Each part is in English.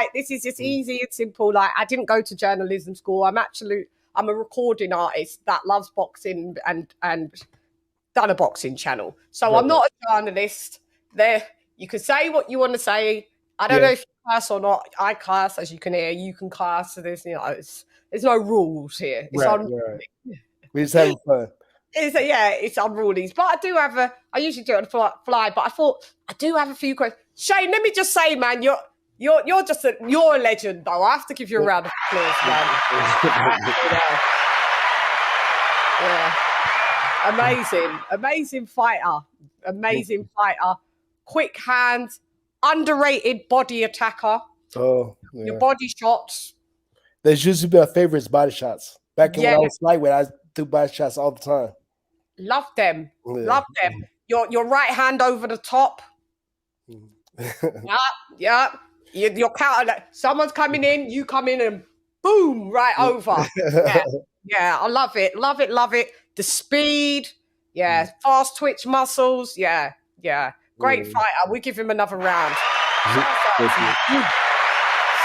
like, this is just easy and simple. Like, I didn't go to journalism school. I'm a recording artist that loves boxing and done a boxing channel. So I'm not a journalist. There, you can say what you want to say. I don't know if you curse or not. I curse, as you can hear. You can curse. So there's, there's no rules here. It's unruly. We're just having fun. It's unruly. But I usually do it on the fly. But I thought I do have a few questions. Shane, let me just say, man, you're a legend, though. I have to give you a round of applause, man. Amazing fighter. Quick hands, underrated body attacker. Oh, yeah. Your body shots. There's usually been my favorites, body shots. Back when I was lightweight, I threw body shots all the time. Love them. Your right hand over the top. Yeah. Your counter. Someone's coming in, you come in and boom, right over. Yeah, I love it. The speed. Yeah, fast twitch muscles. Yeah. Great fighter. We give him another round.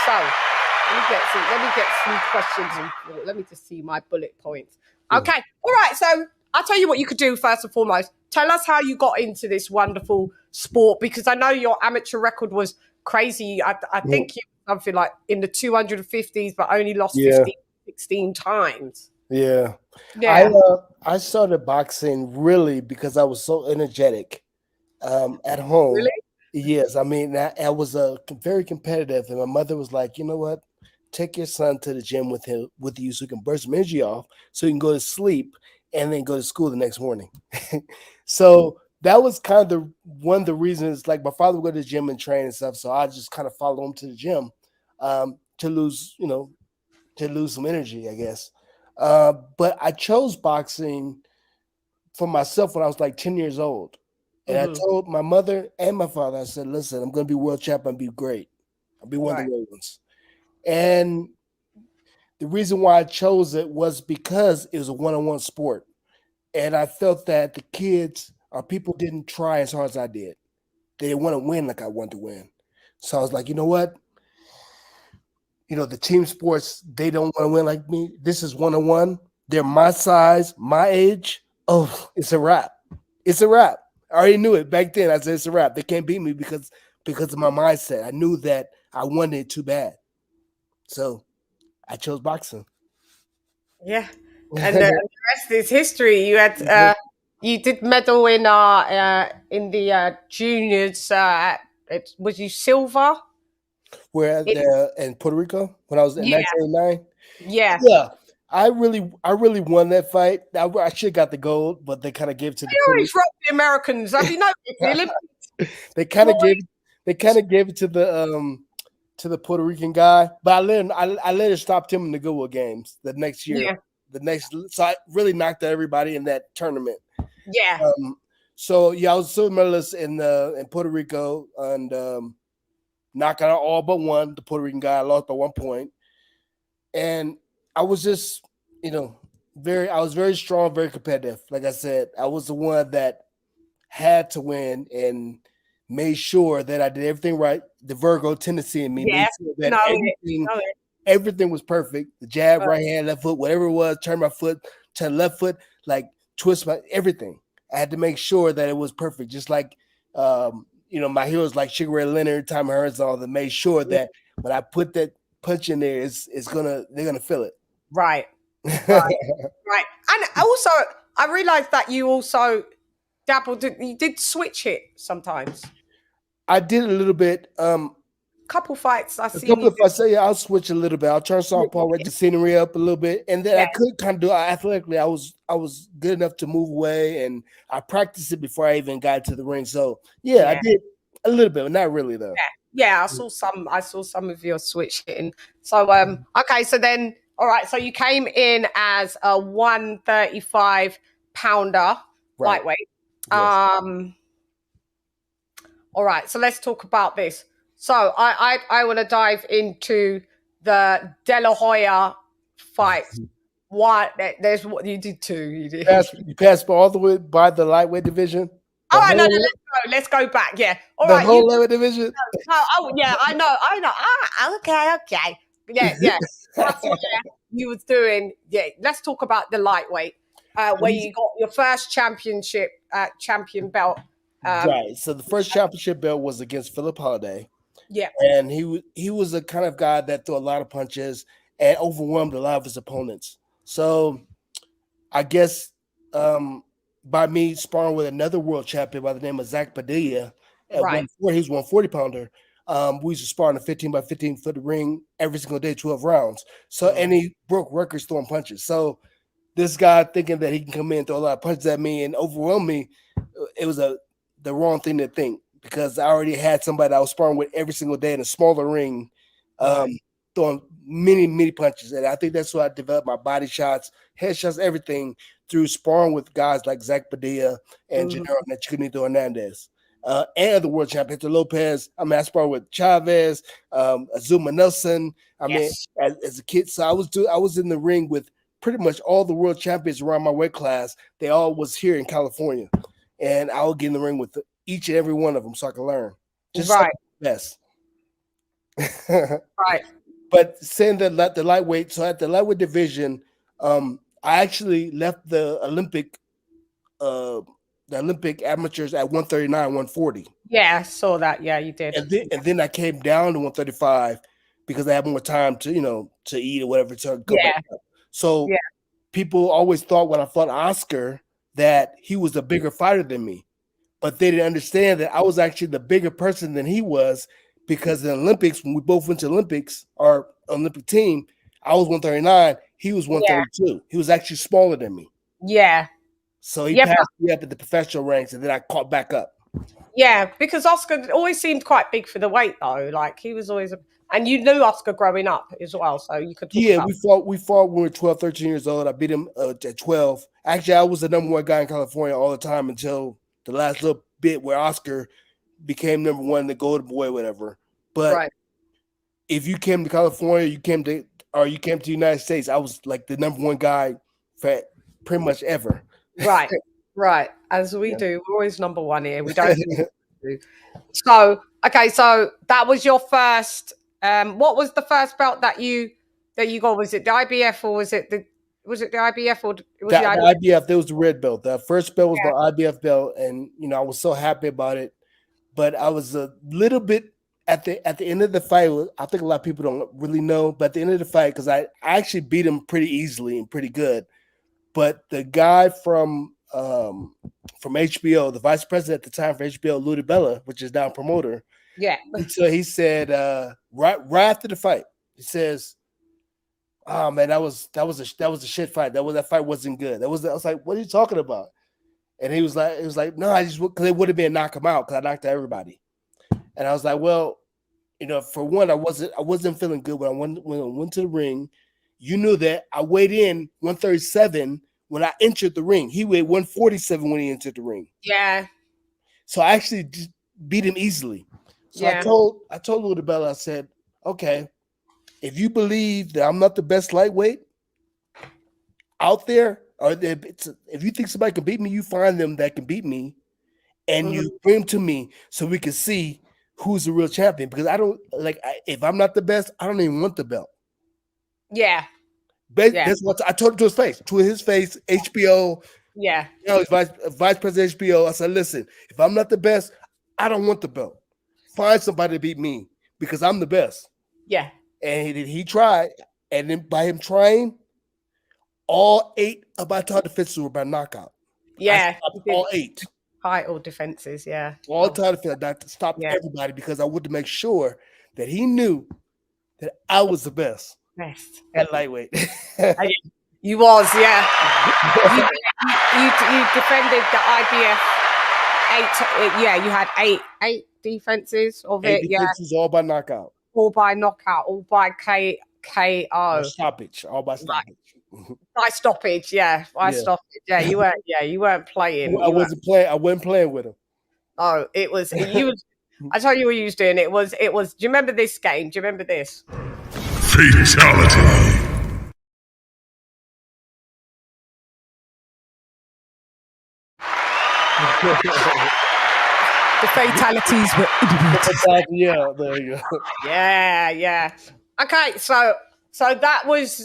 So, let me get some questions. Let me just see my bullet points. Okay. All right. So I'll tell you what you could do first and foremost. Tell us how you got into this wonderful sport, because I know your amateur record was crazy. I think you something like in the 250s, but only lost 16 times. Yeah. I started boxing really because I was so energetic at home. Really? Yes. I mean, I was very competitive, and my mother was like, you know what? Take your son to the gym with you so he can burn some energy off so he can go to sleep and then go to school the next morning. So that was kind of one of the reasons, like my father would go to the gym and train and stuff. So I just kind of follow him to the gym to lose some energy, I guess. But I chose boxing for myself when I was like 10 years old. And I told my mother and my father, I said, listen, I'm going to be world champion and be great. I'll be one of the great ones. And the reason why I chose it was because it was a one-on-one sport. And I felt that the kids or people didn't try as hard as I did. They didn't want to win like I wanted to win. So I was like, you know what? The team sports, they don't want to win like me. This is one-on-one. They're my size, my age. Oh, it's a wrap. It's a wrap. I already knew it back then. I said it's a wrap. They can't beat me because of my mindset. I knew that I wanted it too bad. So I chose boxing. Yeah. And the rest is history. You had you did medal in the juniors. Was you silver? Where in Puerto Rico when I was in 1989? Yeah. Yeah. I really won that fight. I should have got the gold, but they kind of gave it to the always rock the Americans. Have you noticed the Olympics? They kind of gave it to the Puerto Rican guy, but I later stopped him in the Goodwill games the next year. Yeah. So I really knocked out everybody in that tournament. Yeah. So I was silver medalist in Puerto Rico and knocking out all but one. The Puerto Rican guy, I lost by 1 point, and I was just, I was very strong, very competitive. Like I said, I was the one that had to win and made sure that I did everything right. The Virgo tendency in me made sure that everything was perfect. The jab, right hand, left foot, whatever it was, turn my foot to the left foot, like twist everything. I had to make sure that it was perfect. Just like, my heroes like Sugar Ray Leonard, Tommy Hearns, all that made sure that when I put that punch in there, they're gonna feel it. Right. And also, I realized that you also dabbled. You did switch it sometimes. I did a little bit. Couple fights. I'll switch a little bit. I'll turn southpaw, the scenery up a little bit, and then I could kind of do it athletically. I was good enough to move away, and I practiced it before I even got to the ring. So I did a little bit, but not really though. Yeah, I saw some of your switch hitting. So okay, so then all right, so you came in as a 135 pounder lightweight. Yes. All right, so let's talk about this. So I want to dive into the De La Hoya fight. There's what you did too. You passed all the way by the lightweight division. All right, no, let's go back. Yeah. All The right, you. whole level division. Oh, yeah, I know. Ah, okay. Yeah. That's where you was doing. Yeah, let's talk about the lightweight, where you got your first championship champion belt. Right. So the first championship belt was against Philip Holiday. Yeah. And he was the kind of guy that threw a lot of punches and overwhelmed a lot of his opponents. So I guess by me sparring with another world champion by the name of Zach Padilla at Right. 140, he's 140 pounder. We used to spar in a 15 by 15 foot ring every single day, 12 rounds. So and he broke records throwing punches. So this guy thinking that he can come in and throw a lot of punches at me and overwhelm me, it was the wrong thing to think, because I already had somebody that I was sparring with every single day in a smaller ring, throwing many punches. And I think that's why I developed my body shots, headshots, everything through sparring with guys like Zach Padilla and Gennaro Chiquinito Hernandez. And the world champion, Hector Lopez. I mean, I sparred with Chavez, Azuma Nelson. I mean, as a kid, so I was in the ring with pretty much all the world champions around my weight class. They all was here in California, and I would get in the ring with each and every one of them so I could learn. Just right. Best. Right. But saying that the lightweight, so at the lightweight division, I actually left the Olympic amateurs at 139, 140. Yeah, I saw that. Yeah, you did. And then I came down to 135 because I had more time to eat or whatever to go back up. So people always thought when I fought Oscar that he was a bigger fighter than me, but they didn't understand that I was actually the bigger person than he was, because in the Olympics, when we both went to Olympics, our Olympic team, I was 139, he was 132. He was actually smaller than me. Yeah. So he passed me up at the professional ranks, and then I caught back up. Yeah, because Oscar always seemed quite big for the weight, though. Like he was always and you knew Oscar growing up as well, so you could talk about. we fought when we were 12, 13 years old. I beat him at 12. Actually, I was the number one guy in California all the time until the last little bit where Oscar became number one, the golden boy, whatever. But if you came to California, you came to the United States, I was like the number one guy for pretty much ever. Right. As we do. We're always number one here. We don't do. So, okay, so that was your first. What was the first belt that you got? Was it the IBF or was it the IBF or was the IBF? There was the red belt. The first belt was the IBF belt, and I was so happy about it. But I was a little bit at the end of the fight. I think a lot of people don't really know, but at the end of the fight, because I actually beat him pretty easily and pretty good. But the guy from HBO, the vice president at the time for HBO, Lou DiBella, which is now a promoter. Yeah. So he said right after the fight, he says, "Oh man, that was a shit fight. That fight wasn't good. I was like, what are you talking about?" And it was like, no, I just, because it would have been knock him out because I knocked out everybody. And I was like, well, for one, I wasn't feeling good when I went to the ring. You knew that I weighed in 137 when I entered the ring. He weighed 147 when he entered the ring. Yeah. So I actually beat him easily. So I told Lou DiBella, I said, okay, if you believe that I'm not the best lightweight out there, or if you think somebody can beat me, you find them that can beat me, and you bring them to me so we can see who's the real champion. Because I don't if I'm not the best, I don't even want the belt. Yeah. That's what I told him to his face. HBO. Yeah. He's vice president HBO. I said, listen, if I'm not the best, I don't want the belt. Find somebody to beat me because I'm the best. Yeah. And he tried, and then by him trying, all 8 of my title defenses were by knockout. Yeah. All 8. Title defenses, yeah. All title defenses. I stopped everybody because I wanted to make sure that he knew that I was the best. Best. At lightweight. You was, yeah. you defended the IBF 8. Yeah, you had 8 defenses of it. Defenses, all by knockout. All by knockout. All by KO. Stoppage. All by stoppage. By stoppage, yeah. By stoppage. Yeah, you weren't. Yeah, you weren't playing. I wasn't playing. I wasn't playing with him. Oh, it was. You was. I tell you what you was doing. It was. Do you remember this game? Do you remember this? Fatality. The fatalities were Yeah, there you go. yeah. Okay, so that was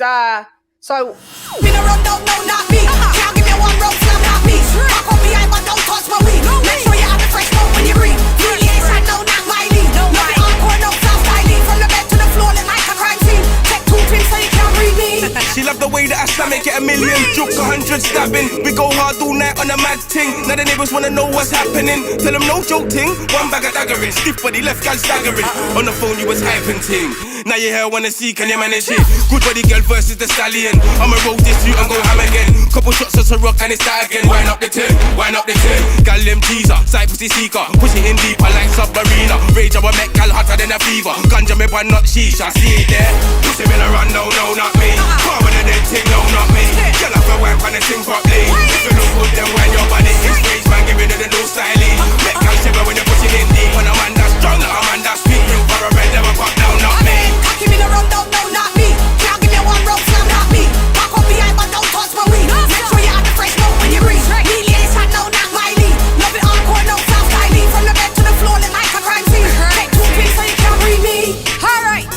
so Been around, don't know, not me. Can't give me one rope slam, not me. Back up behind, but don't touch my weed. Make sure you have a fresh smoke when you breathe. Really ain't sad, no, not my lead. Love it hardcore, no sound styling. From the bed to the floor, like a crime scene. Take 2 pins so you can't read me. She love the way that I slam it, get a million, juke 100 stabbing. We go hard all night on a mad ting. Now the neighbors wanna know what's happening. Tell them no joke ting, 1 bag of daggering. Stiff body, left gal staggering. On the phone you was hyping ting. Now you here wanna see, can you manage it? Good body girl versus the stallion. I'ma roll this suit and go ham again. Couple shots of some rock and it's that again. Wind up the tin, wind up the tin. Gal them teaser, side pussy seeker. Push it in deeper like submarina. Rage I make gal hotter than a fever. Ganja me but not shisha, see it there. Pussy me run, no, not me. Power with the dead ting, no, not me. Girl up a wipe and the ting properly. If you look good then wind your body. It's rage man, give it to the no styling. Make gal shiver when you push it in deep. When a man that's strong, like a man that's sweet. You for a red, never pop down, not me. Cocky me around, don't know, not me. Can't give me one rope slam, not me. Back up behind, but don't touch my weed. Make sure you have the fresh smoke when you breathe. Really ain't sad, no, not my lead. Love it hardcore, no sound styling. From the bed to the floor, like a crime scene. Take 2 pins so you can't read me. Alright,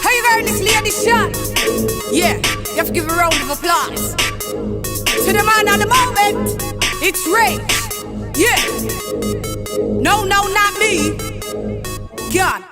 how you heard this LadyChann? Yeah, you have to give a round of applause to the man at the moment. It's Rage. Yeah. No, not me. God.